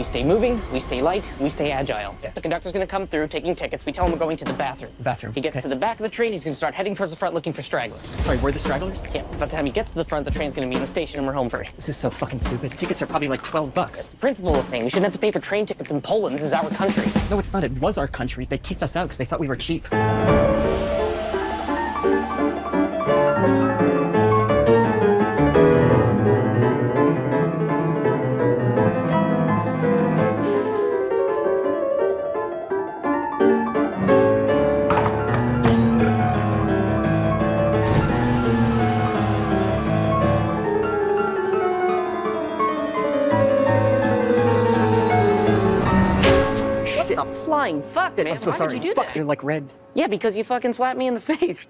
We stay moving, we stay light, we stay agile. Yeah. The conductor's gonna come through, taking tickets. We tell him we're going to the bathroom. Bathroom. He gets to the back of the train, he's gonna start heading towards the front looking for stragglers. Sorry, we're the stragglers? Yeah, by the time he gets to the front, the train's gonna be in the station and we're home free. This is so fucking stupid. Tickets are probably like $12. That's the principle of the thing. We shouldn't have to pay for train tickets in Poland. This is our country. No, it's not. It was our country. They kicked us out because they thought we were cheap. What the flying fuck, man? I'm so Why sorry. would you do that? Fuck, you're like red. Yeah, because you fucking slapped me in the face.